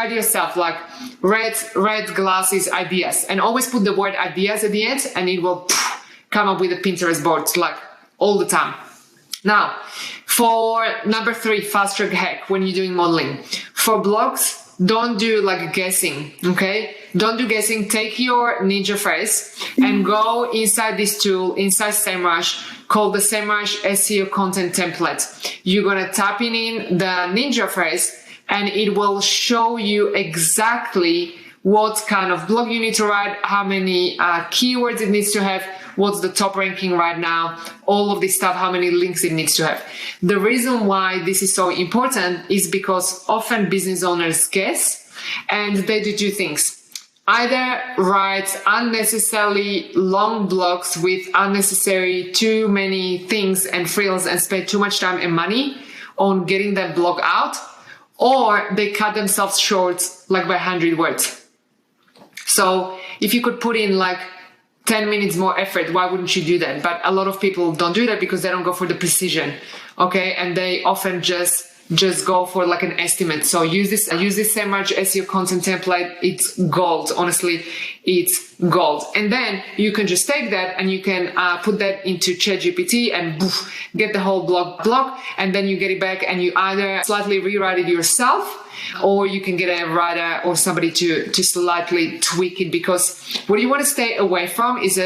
red glasses ideas, and always put the word ideas at the end, and it will come up with a Pinterest board like all the time. Now, for number 3, fast track hack when you're doing modeling. For blogs, don't do like guessing, okay? Don't do guessing. Take your ninja phrase and go inside this tool, inside Semrush, called the Semrush SEO content template. You're going to tap in the ninja phrase, and it will show you exactly what kind of blog you need to write, how many keywords it needs to have, what's the top ranking right now, all of this stuff, how many links it needs to have. The reason why this is so important is because often business owners guess, and they do 2 things. Either write unnecessarily long blogs with unnecessary too many things and frills and spend too much time and money on getting that blog out, or they cut themselves short like by 100 words. So if you could put in like 10 minutes more effort, why wouldn't you do that? But a lot of people don't do that because they don't go for the precision, okay? And they often just go for like an estimate. So use this Semrush SEO content template. It's gold. Honestly, it's gold. And then you can just take that and you can put that into ChatGPT and get the whole blog, and then you get it back and you either slightly rewrite it yourself, or you can get a writer or somebody to slightly tweak it, because what you want to stay away from is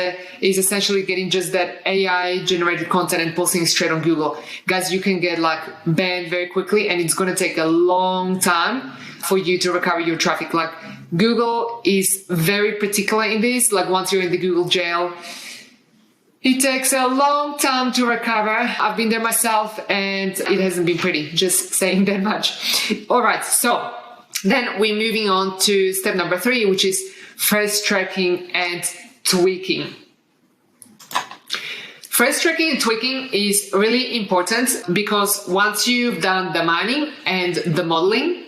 essentially getting just that AI generated content and posting it straight on Google. Guys, you can get like banned very quickly, and it's going to take a long time for you to recover your traffic. Like Google is very particular in this. Like once you're in the Google jail, it takes a long time to recover. I've been there myself and it hasn't been pretty, just saying that much. All right, so then we're moving on to step number 3, which is phrase tracking and tweaking. Phrase tracking and tweaking is really important, because once you've done the mining and the modeling,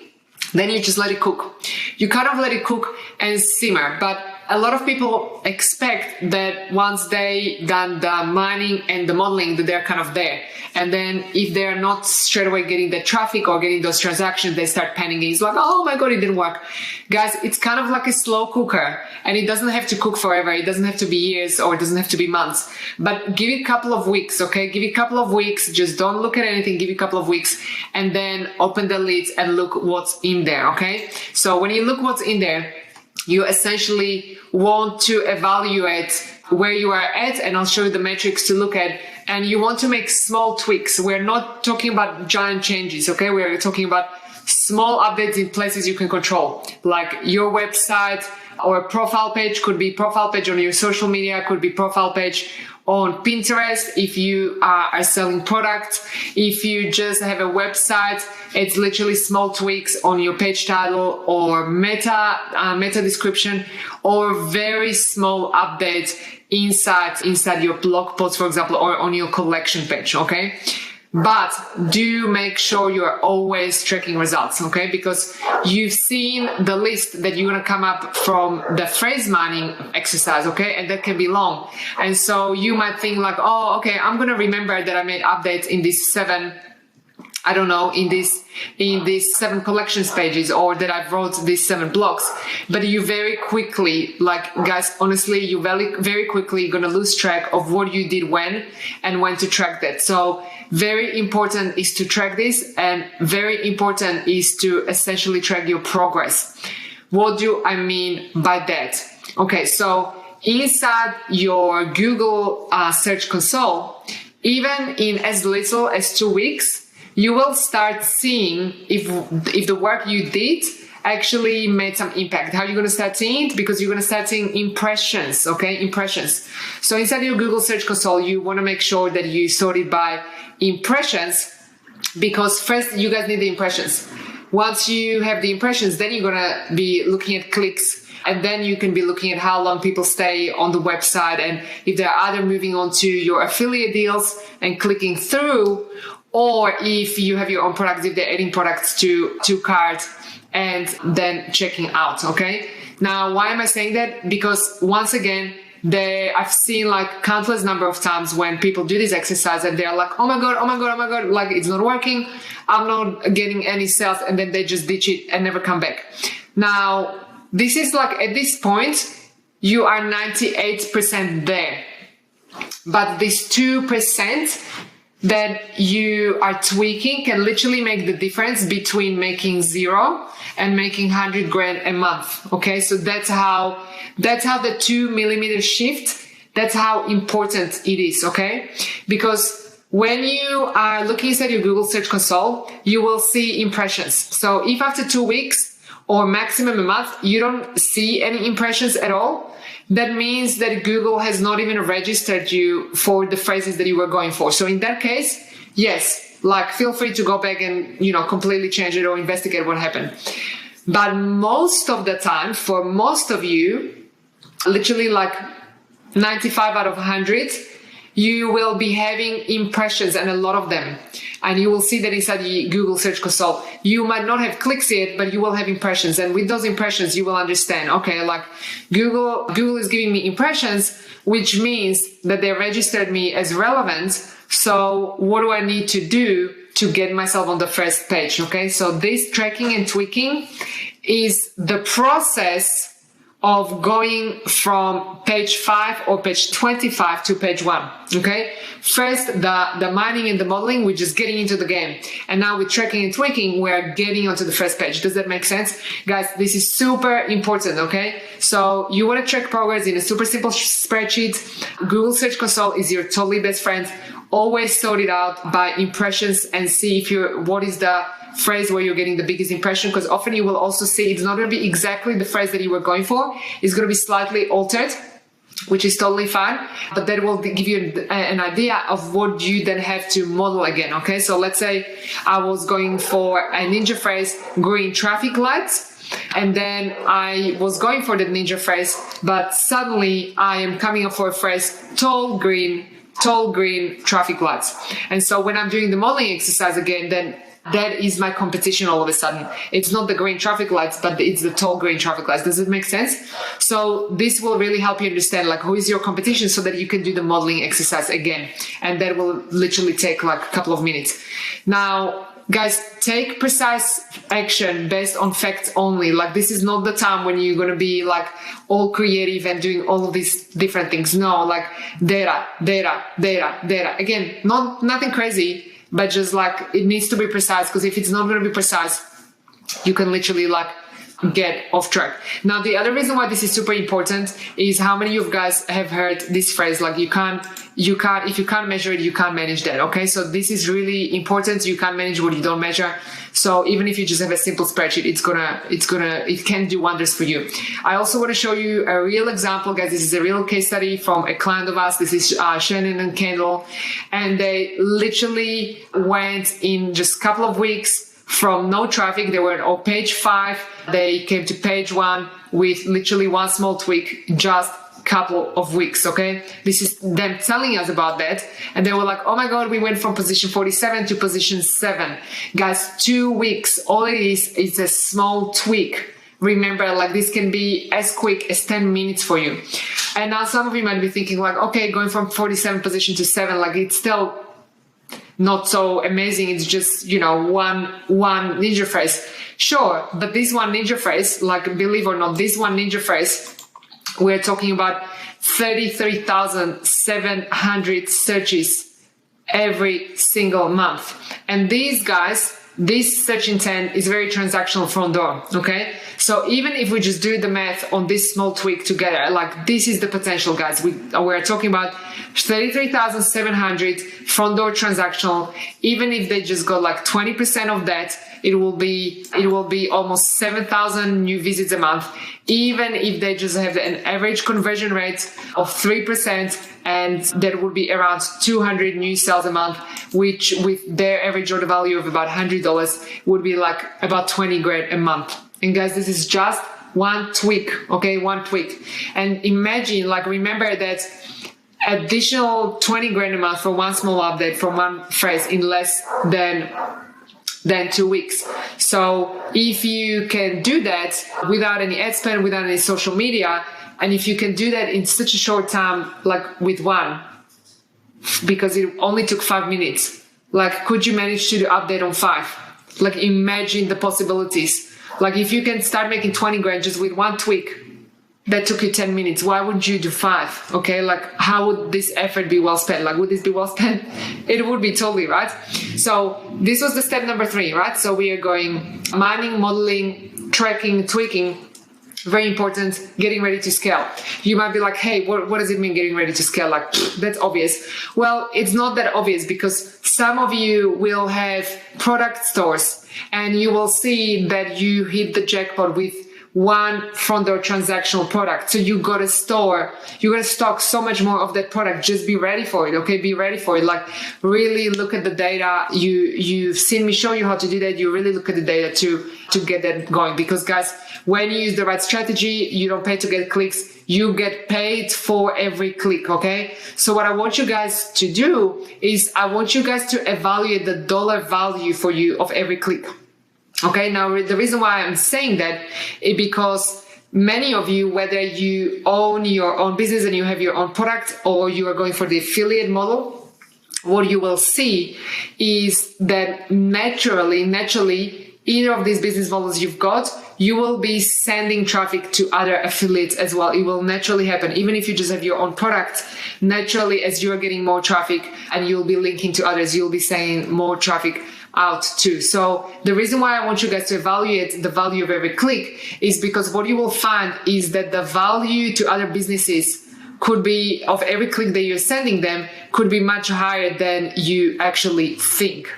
then you just let it cook. You kind of let it cook and simmer, but a lot of people expect that once they done the mining and the modeling, that they're kind of there. And then if they're not straight away getting the traffic or getting those transactions, they start panicking. It's like, oh my God, it didn't work. Guys, it's kind of like a slow cooker, and it doesn't have to cook forever. It doesn't have to be years, or it doesn't have to be months, but give it a couple of weeks. Okay. Give it a couple of weeks. Just don't look at anything. Give it a couple of weeks and then open the lids and look what's in there. Okay. So when you look what's in there, you essentially want to evaluate where you are at, and I'll show you the metrics to look at. And you want to make small tweaks. We're not talking about giant changes, okay? We're talking about small updates in places you can control, like your website or a profile page. Could be profile page on your social media, could be profile page on Pinterest if you are selling products. If you just have a website, it's literally small tweaks on your page title or meta description, or very small updates inside your blog post, for example, or on your collection page, okay? But do make sure you're always tracking results, okay? Because you've seen the list that you're going to come up from the phrase mining exercise, okay? And that can be long. And so you might think like, oh, okay, I'm going to remember that I made updates in these 7, I don't know, in these 7 collections pages, or that I wrote these 7 blogs. But you very quickly, like guys, honestly, you very quickly going to lose track of what you did when and when to track that. So very important is to track this, and very important is to essentially track your progress. What do I mean by that? Okay, so inside your Google Search Console, even in as little as 2 weeks, you will start seeing if the work you did actually made some impact. How are you going to start seeing it? Because you're going to start seeing impressions, okay? Impressions. So inside your Google Search Console, you want to make sure that you sort it by impressions, because first you guys need the impressions. Once you have the impressions, then you're going to be looking at clicks, and then you can be looking at how long people stay on the website, and if they're either moving on to your affiliate deals and clicking through, or if you have your own products, if they're adding products to cart and then checking out, okay? Now, why am I saying that? Because once again, I've seen like countless number of times when people do this exercise and they're like, oh my God, like it's not working. I'm not getting any sales. And then they just ditch it and never come back. Now, this is like at this point, you are 98% there. But this 2% that you are tweaking can literally make the difference between making 0 and making 100 grand a month. Okay. So that's how the 2 millimeter shift, that's how important it is. Okay. Because when you are looking inside your Google Search Console, you will see impressions. So if after 2 weeks or maximum a month, you don't see any impressions at all, that means that Google has not even registered you for the phrases that you were going for. So in that case, yes, like feel free to go back and, completely change it or investigate what happened. But most of the time, for most of you, literally like 95 out of 100, you will be having impressions, and a lot of them. And you will see that inside the Google Search Console. You might not have clicks yet, but you will have impressions. And with those impressions, you will understand, okay, like Google is giving me impressions, which means that they registered me as relevant. So what do I need to do to get myself on the first page? Okay, so this tracking and tweaking is the process of going from page 5 or page 25 to page 1. Okay. First, the mining and the modeling, we're just getting into the game. And now with tracking and tweaking, we're getting onto the first page. Does that make sense? Guys, this is super important. Okay. So you want to track progress in a super simple spreadsheet. Google Search Console is your totally best friend. Always sort it out by impressions and see what is the phrase where you're getting the biggest impression, because often you will also see it's not going to be exactly the phrase that you were going for. It's going to be slightly altered, which is totally fine, but that will give you an idea of what you then have to model again. Okay, so let's say I was going for a ninja phrase, green traffic lights, and then I was going for the ninja phrase, but suddenly I am coming up for a phrase, tall green traffic lights. And so when I'm doing the modeling exercise again, then that is my competition all of a sudden. It's not the green traffic lights, but it's the tall green traffic lights. Does it make sense? So this will really help you understand like who is your competition so that you can do the modeling exercise again. And that will literally take like a couple of minutes. Now, guys, take precise action based on facts only. Like this is not the time when you're going to be like all creative and doing all of these different things. No, like data. Again, nothing crazy. But just like it needs to be precise, because if it's not going to be precise, you can literally like get off track. Now, the other reason why this is super important is how many of you guys have heard this phrase, like if you can't measure it, you can't manage that. Okay. So this is really important. You can't manage what you don't measure. So even if you just have a simple spreadsheet, it can do wonders for you. I also want to show you a real example, guys. This is a real case study from a client of ours. This is Shannon and Kendall, and they literally went in just a couple of weeks from no traffic. They were on page 5. They came to page 1 with literally one small tweak, just couple of weeks. Okay, this is them telling us about that, and they were like, oh my god, we went from position 47 to position 7. Guys, 2 weeks. All it is a small tweak. Remember, like this can be as quick as 10 minutes for you. And now some of you might be thinking like, okay, going from 47 position to 7, like it's still not so amazing. It's just, one ninja phrase. Sure, but this one ninja phrase, like believe or not, this one ninja phrase, we're talking about 33,700 searches every single month. And these guys, this search intent is very transactional front door. Okay. So even if we just do the math on this small tweak together, like this is the potential, guys. We're talking about 33,700 front door transactional. Even if they just got like 20% of that, it will be almost 7,000 new visits a month. Even if they just have an average conversion rate of 3%, and that would be around 200 new sales a month, which with their average order value of about $100 would be like about 20 grand a month. And guys, this is just one tweak, okay? One tweak. And imagine, like, remember that additional 20 grand a month for one small update from one phrase in less than 2 weeks. So if you can do that without any ad spend, without any social media, and if you can do that in such a short time, like with one, because it only took 5 minutes, like could you manage to do update on 5? Like imagine the possibilities. Like if you can start making 20 grand just with one tweak that took you 10 minutes, why wouldn't you do 5? Okay, like how would this effort be well spent? Like would this be well spent? It would be totally, right? So this was the step number 3, right? So we are going mining, modeling, tracking, tweaking. Very important, getting ready to scale. You might be like, hey, what does it mean getting ready to scale? Like, that's obvious. Well, it's not that obvious, because some of you will have product stores and you will see that you hit the jackpot with one front door transactional product. So you got to stock so much more of that product. Just be ready for it. Okay. Be ready for it. Like really look at the data. You've seen me show you how to do that. You really look at the data to get that going, because guys, when you use the right strategy, you don't pay to get clicks. You get paid for every click. Okay. So what I want you guys to do is I want you guys to evaluate the dollar value for you of every click. Okay, now the reason why I'm saying that is because many of you, whether you own your own business and you have your own product, or you are going for the affiliate model, what you will see is that naturally, either of these business models you've got, you will be sending traffic to other affiliates as well. It will naturally happen. Even if you just have your own product, naturally, as you're getting more traffic and you'll be linking to others, you'll be sending more traffic out too. So the reason why I want you guys to evaluate the value of every click is because what you will find is that the value to other businesses could be, of every click that you're sending them, could be much higher than you actually think.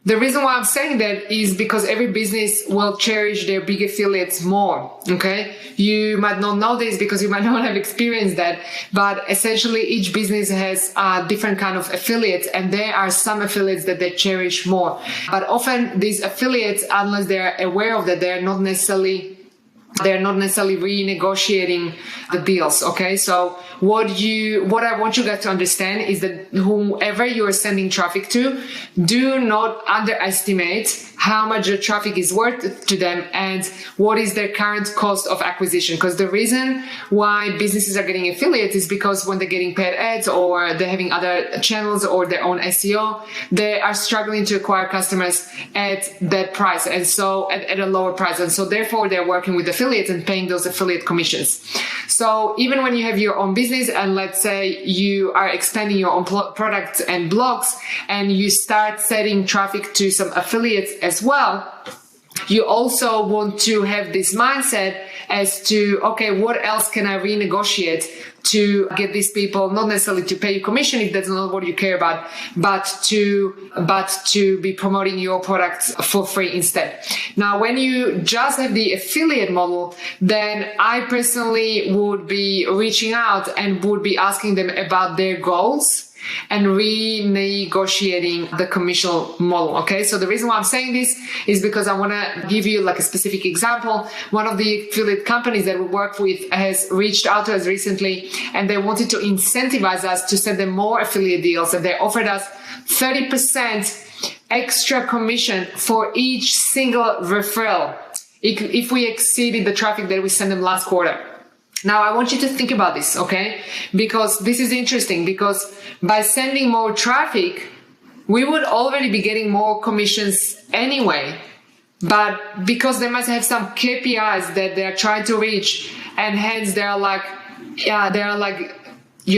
The reason why I'm saying that is because every business will cherish their big affiliates more, okay? You might not know this because you might not have experienced that, but essentially each business has a different kind of affiliates, and there are some affiliates that they cherish more. But often these affiliates, unless they're aware of that, they're not necessarily they're not necessarily renegotiating the deals. Okay. So what I want you guys to understand is that whomever you're sending traffic to, do not underestimate how much the traffic is worth to them and what is their current cost of acquisition. Because the reason why businesses are getting affiliates is because when they're getting paid ads or they're having other channels or their own SEO, they are struggling to acquire customers at that price. And so at a lower price. And so therefore they're working with affiliates and paying those affiliate commissions. So even when you have your own business and let's say you are expanding your own products and blogs and you start setting traffic to some affiliates as well, you also want to have this mindset as to, okay, what else can I renegotiate to get these people, not necessarily to pay you commission if that's not what you care about, but to be promoting your products for free instead. Now, when you just have the affiliate model, then I personally would be reaching out and would be asking them about their goals and renegotiating the commission model. Okay. So the reason why I'm saying this is because I want to give you like a specific example. One of the affiliate companies that we work with has reached out to us recently and they wanted to incentivize us to send them more affiliate deals. And they offered us 30% extra commission for each single referral if we exceeded the traffic that we sent them last quarter. Now, I want you to think about this, okay? Because this is interesting because by sending more traffic, we would already be getting more commissions anyway. But because they must have some KPIs that they're trying to reach and hence they're like,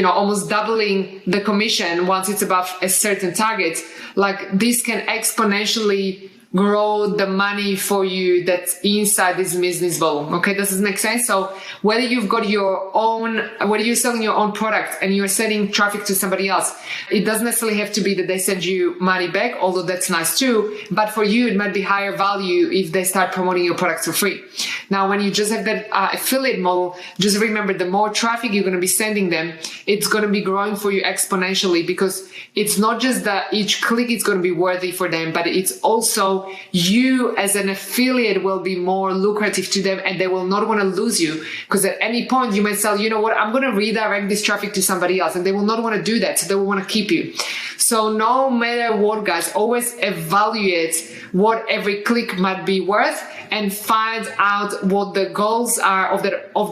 almost doubling the commission once it's above a certain target, like this can exponentially grow the money for you that's inside this business volume. Okay, does this make sense? So whether you've got whether you're selling your own product and you're sending traffic to somebody else, it doesn't necessarily have to be that they send you money back, although that's nice too. But for you, it might be higher value if they start promoting your products for free. Now, when you just have that affiliate model, just remember the more traffic you're going to be sending them, it's going to be growing for you exponentially because it's not just that each click is going to be worthy for them, but it's also you as an affiliate will be more lucrative to them and they will not want to lose you because at any point you might say, you know what, I'm going to redirect this traffic to somebody else and they will not want to do that. So they will want to keep you. So no matter what, guys, always evaluate what every click might be worth and find out what the goals are of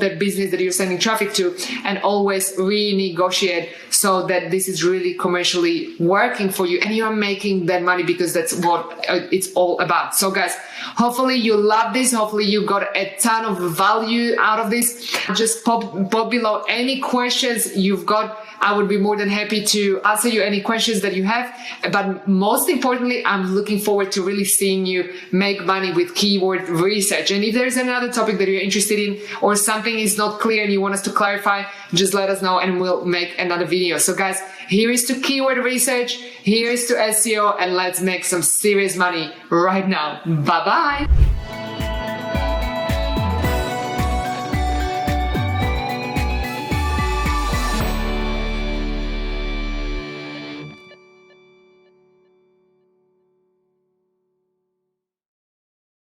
that business that you're sending traffic to and always renegotiate so that this is really commercially working for you and you're making that money because that's what it's all about. So guys, hopefully you love this. Hopefully you got a ton of value out of this. Just pop below any questions you've got. I would be more than happy to answer you any questions that you have. But most importantly, I'm looking forward to really seeing you make money with keyword research. And if there's another topic that you're interested in or something is not clear and you want us to clarify, just let us know and we'll make another video. So guys, here is to keyword research, here is to SEO, and let's make some serious money right now. Bye-bye.